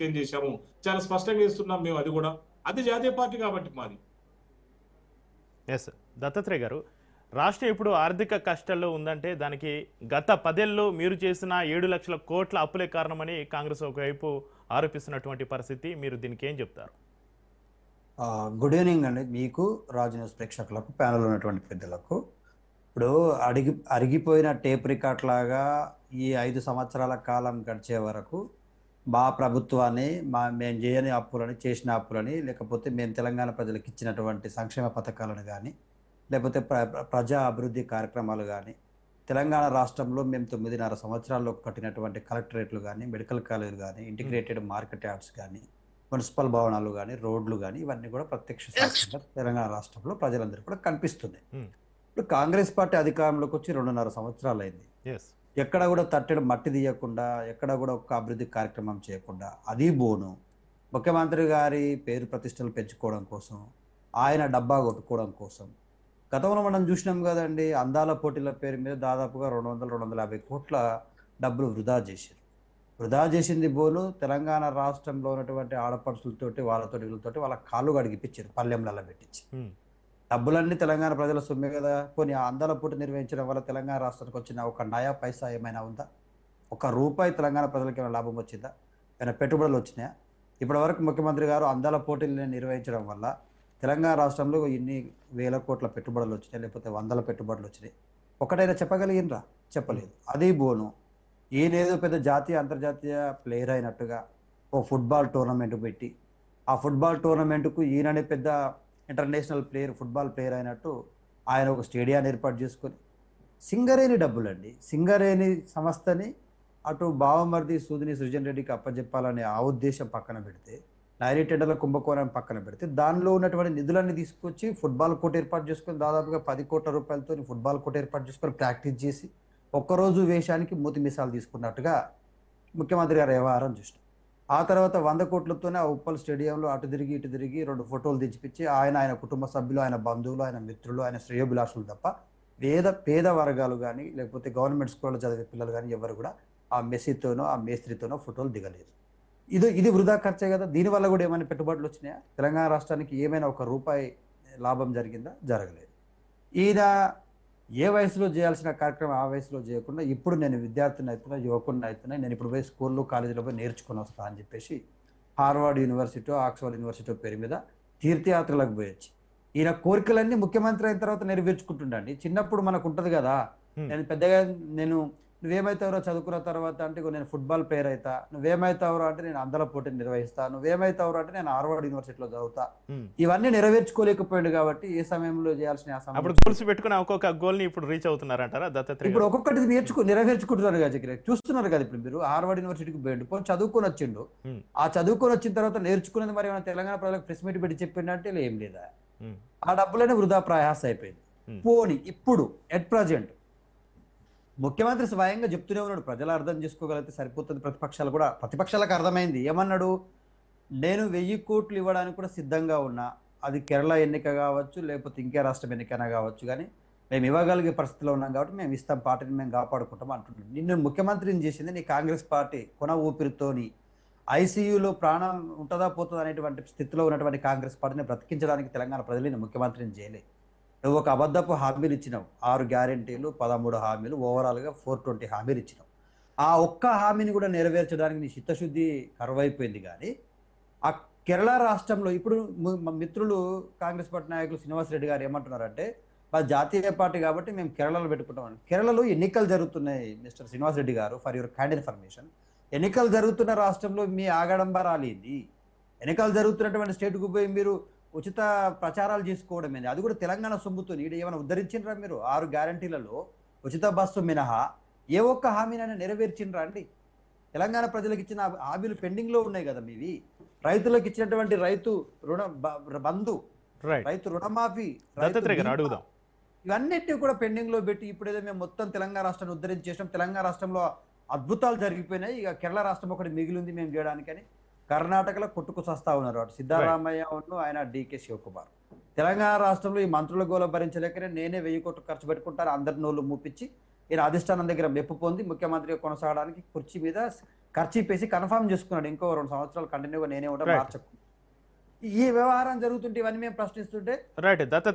ఏం చేశాము చాలా స్పష్టంగా ఇస్తున్నాం మేము. అది కూడా అది జాతీయ పార్టీ కాబట్టి మాది. ఎస్ దత్తాత్రేయ గారు, రాష్ట్రం ఇప్పుడు ఆర్థిక కష్టాల్లో ఉందంటే దానికి గత 10 ఏళ్ళలో మీరు చేసిన 7 లక్షల కోట్ల అప్పులే కారణమని కాంగ్రెస్ ఒకవైపు ఆరోపిస్తున్నటువంటి పరిస్థితి. మీరు దీనికి ఏం చెప్తారు? గుడ్ ఈవినింగ్ అండి మీకు, రాజు న్యూస్ ప్రేక్షకులకు, ప్యానల్ ఉన్నటువంటి పెద్దలకు. ఇప్పుడు అరిగిపోయిన టేప్ రికార్డ్ లాగా ఈ 5 సంవత్సరాల కాలం గడిచే వరకు మా ప్రభుత్వాన్ని మేము చేయని అప్పులని, చేసిన అప్పులని, లేకపోతే మేము తెలంగాణ ప్రజలకు ఇచ్చినటువంటి సంక్షేమ పథకాలను కానీ, లేకపోతే ప్రజా అభివృద్ధి కార్యక్రమాలు కానీ, తెలంగాణ రాష్ట్రంలో మేము 9.5 సంవత్సరాల్లో కట్టినటువంటి కలెక్టరేట్లు కానీ, మెడికల్ కాలేజీలు కానీ, ఇంటిగ్రేటెడ్ మార్కెట్ యార్డ్స్ కానీ, మున్సిపల్ భవనాలు కానీ, రోడ్లు కానీ, ఇవన్నీ కూడా ప్రత్యక్ష సాక్ష్యంగా తెలంగాణ రాష్ట్రంలో ప్రజలందరూ కూడా కనిపిస్తున్నాయి. ఇప్పుడు కాంగ్రెస్ పార్టీ అధికారంలోకి వచ్చి 2.5 సంవత్సరాలు అయింది. ఎక్కడ కూడా తట్టెడు మట్టి తీయకుండా, ఎక్కడ కూడా ఒక అభివృద్ధి కార్యక్రమం చేయకుండా, అది బోను ముఖ్యమంత్రి గారి పేరు ప్రతిష్టలు పెంచుకోవడం కోసం, ఆయన డబ్బా కొట్టుకోవడం కోసం గతంలో మనం చూసినాం కదండి. అందాల పోటీల పేరు మీద దాదాపుగా 200-250 కోట్ల డబ్బులు వృధా చేసింది బోను. తెలంగాణ రాష్ట్రంలో ఉన్నటువంటి ఆడపడుచులతోటి, వీళ్ళతోటి వాళ్ళ కాళ్ళు గడిగిపించారు, పల్లెంలలో పెట్టించి. డబ్బులన్నీ తెలంగాణ ప్రజల సొమ్మే కదా. కొన్ని అందాల పోటీ నిర్వహించడం వల్ల తెలంగాణ రాష్ట్రానికి వచ్చిన ఒక నయా పైసా ఏమైనా ఉందా? ₹1 తెలంగాణ ప్రజలకు ఏమైనా లాభం వచ్చిందా? ఏమైనా పెట్టుబడులు వచ్చినాయా? ఇప్పటి వరకు ముఖ్యమంత్రి గారు అందాల పోటీలను నిర్వహించడం వల్ల తెలంగాణ రాష్ట్రంలో ఇన్ని వేల కోట్ల పెట్టుబడులు వచ్చినాయి, లేకపోతే వందల పెట్టుబడులు వచ్చినాయి. ఒకటైనా చెప్పగలిగినరా? చెప్పలేదు. అది బోను. ఈయనేదో పెద్ద జాతీయ అంతర్జాతీయ ప్లేయర్ అయినట్టుగా ఓ ఫుట్బాల్ టోర్నమెంట్ పెట్టి, ఆ ఫుట్బాల్ టోర్నమెంట్కు ఈయననే పెద్ద ఇంటర్నేషనల్ ఫుట్బాల్ ప్లేయర్ అయినట్టు ఆయన ఒక స్టేడియాన్ని ఏర్పాటు చేసుకొని, సింగరేణి డబ్బులండి, సింగరేణి సంస్థని అటు బావమర్ది సూదిని సృజన్ రెడ్డికి అప్పచెప్పాలనే ఆ ఉద్దేశం పక్కన పెడితే, నైరీ టెండర్ల కుంభకోణాన్ని పక్కన పెడితే, దానిలో ఉన్నటువంటి నిధులన్నీ తీసుకొచ్చి ఫుట్బాల్ కోర్టు ఏర్పాటు చేసుకొని, దాదాపుగా 10 కోట్ల రూపాయలతో ఫుట్బాల్ కోర్టు ఏర్పాటు చేసుకొని ప్రాక్టీస్ చేసి, ఒక్కరోజు వేషానికి మూతి మిసాలు తీసుకున్నట్టుగా ముఖ్యమంత్రి గారు వ్యవహారం చూసినాం. ఆ తర్వాత 100 కోట్లతోనే ఆ ఉప్పల్ స్టేడియంలో అటు తిరిగి ఇటు తిరిగి 2 ఫోటోలు తెచ్చిపించి ఆయన కుటుంబ సభ్యులు, ఆయన బంధువులు, ఆయన మిత్రులు, ఆయన శ్రేయోభిలాషులు తప్ప పేద వర్గాలు కానీ, లేకపోతే గవర్నమెంట్ స్కూల్లో చదివే పిల్లలు కానీ ఎవరు కూడా ఆ మెస్సీతోనో ఆ మేస్త్రితోనో ఫోటోలు దిగలేదు. ఇది వృధా ఖర్చే కదా. దీనివల్ల కూడా ఏమైనా పెట్టుబడులు వచ్చినాయా? తెలంగాణ రాష్ట్రానికి ఏమైనా ₹1 లాభం జరిగిందా? జరగలేదు. ఈయన ఏ వయసులో చేయాల్సిన కార్యక్రమం ఆ వయసులో చేయకుండా, ఇప్పుడు నేను విద్యార్థిని అవుతున్నా, యువకుడిని అవుతున్నా, నేను ఇప్పుడు పోయి స్కూల్లో కాలేజీలో పోయి నేర్చుకొని వస్తా అని చెప్పేసి హార్వర్డ్ యూనివర్సిటీ, ఆక్స్ఫర్డ్ యూనివర్సిటీ పేరు మీద తీర్థయాత్రలకు పోయొచ్చి ఈయన కోరికలన్నీ ముఖ్యమంత్రి అయిన తర్వాత నెరవేర్చుకుంటుండండి. చిన్నప్పుడు మనకు ఉంటుంది కదా, నేను పెద్దగా నువ్వేమైతావరో చదువుకున్న తర్వాత అంటే నేను ఫుట్బాల్ ప్లేయర్ అవుతా, నువ్వేమైతావరో అంటే నేను అందాల పోటీని నిర్వహిస్తా, నువ్వేమైతావరో అంటే నేను హార్వర్డ్ యూనివర్సిటీలో చదువుతా. ఇవన్నీ నెరవేర్చుకోలేకపోయింది కాబట్టి ఏ సమయంలో చేయాల్సిన గోల్స్ పెట్టుకుని ఒక్కొక్క గోల్ ని ఇప్పుడు రీచ్ అవుతున్నారంటారా దత్తాత్రేయ? ఇప్పుడు ఒక్కొక్కటి నెరవేర్చుకుంటున్నారు కదా, చూస్తున్నారు కదా. ఇప్పుడు మీరు హార్వర్డ్ యూనివర్సిటీకి పోయిండు, పోయి చదువుకొని వచ్చిండు. ఆ చదువుకొని వచ్చిన తర్వాత నేర్చుకునేది మరి ఏమైనా తెలంగాణ ప్రజలకు ప్రెస్ మీట్ పెట్టి చెప్పిండంటే ఏం లేదా? ఆ డబ్బులనే వృధా ప్రయాస అయిపోయింది. పోని ఇప్పుడు ఎట్ ప్రజెంట్ ముఖ్యమంత్రి స్వయంగా చెప్తూనే ఉన్నాడు, ప్రజలు అర్థం చేసుకోగలిగితే సరిపోతుంది. ప్రతిపక్షాలకు అర్థమైంది. ఏమన్నాడు? నేను 1000 కోట్లు ఇవ్వడానికి కూడా సిద్ధంగా ఉన్నా, అది కేరళ ఎన్నిక కావచ్చు, లేకపోతే ఇంకే రాష్ట్రం ఎన్నికైనా కావచ్చు, కానీ మేము ఇవ్వగలిగే పరిస్థితిలో ఉన్నాం కాబట్టి మేము ఇస్తాం, పార్టీని మేము కాపాడుకుంటాం అంటున్నాడు. నిన్ను ముఖ్యమంత్రిని చేసింది నీ కాంగ్రెస్ పార్టీ. కొన ఊపిరితోని ఐసీయూలో ప్రాణం ఉంటుందా పోతుందా అనేటువంటి స్థితిలో ఉన్నటువంటి కాంగ్రెస్ పార్టీని బ్రతికించడానికి తెలంగాణ ప్రజలు ముఖ్యమంత్రిని చేయలేదు. నువ్వు ఒక అబద్ధపు హామీలు ఇచ్చినావు. 6 గ్యారెంటీలు, 13 హామీలు, ఓవరాల్గా 420 హామీలు ఇచ్చినావు. ఆ ఒక్క హామీని కూడా నెరవేర్చడానికి నీ చిత్తశుద్ధి కరువైపోయింది. కానీ ఆ కేరళ రాష్ట్రంలో ఇప్పుడు మిత్రులు కాంగ్రెస్ పార్టీ నాయకులు శ్రీనివాస్ రెడ్డి గారు ఏమంటున్నారంటే, మా జాతీయ పార్టీ కాబట్టి మేము కేరళలో పెట్టుకుంటామని. కేరళలో ఎన్నికలు జరుగుతున్నాయి మిస్టర్ శ్రీనివాస్ రెడ్డి గారు, ఫర్ యువర్ కైండ్ ఇన్ఫర్మేషన్. ఎన్నికలు జరుగుతున్న రాష్ట్రంలో మీ ఆగడంబరాలేంది? ఎన్నికలు జరుగుతున్నటువంటి స్టేట్కు పోయి మీరు ఉచిత ప్రచారాలు చేసుకోవడం ఏంది? అది కూడా తెలంగాణ సొమ్ముతో. ఏమైనా ఉద్ధరించిండ్రా మీరు? 6 గ్యారంటీలలో ఉచిత బస్సు మినహా ఏ ఒక్క హామీనైనా నెరవేర్చిండ్రా అండి? తెలంగాణ ప్రజలకు ఇచ్చిన హామీలు పెండింగ్ లో ఉన్నాయి కదా మీవి. రైతులకు ఇచ్చినటువంటి రైతు బంధు, రైతు రుణమాఫీ, ఇవన్నిటిని కూడా పెండింగ్ లో పెట్టి ఇప్పుడేదో మేము మొత్తం తెలంగాణ రాష్ట్రాన్ని ఉద్ధరించేసాం, తెలంగాణ రాష్ట్రంలో అద్భుతాలు జరిగిపోయినాయి, ఇక కేరళ రాష్ట్రం ఒకటి మిగిలింది మేము చేయడానికని కర్ణాటకలో కొట్టుకు చస్తా ఉన్నారు. అటు సిద్ధరామయ్య ఆయన డీకే శివకుమార్. తెలంగాణ రాష్ట్రంలో ఈ మంత్రుల గోల భరించలేకనే నేనే 1000 కోట్లు ఖర్చు పెట్టుకుంటాను అందరి నోళ్ళు మూపించి ఈయన అధిష్టానం దగ్గర మెప్పు పొంది ముఖ్యమంత్రిగా కొనసాగడానికి కుర్చీ మీద ఖర్చు పేసి కన్ఫర్మ్ చేసుకున్నాడు ఇంకో 2 సంవత్సరాలు కంటిన్యూగా నేనే ఉంటా Right. మార్చకు. ఈ వ్యవహారం జరుగుతుంటే ఇవన్నీ మేము ప్రశ్నిస్తుంటే రైట్ దత్తాత్రేయ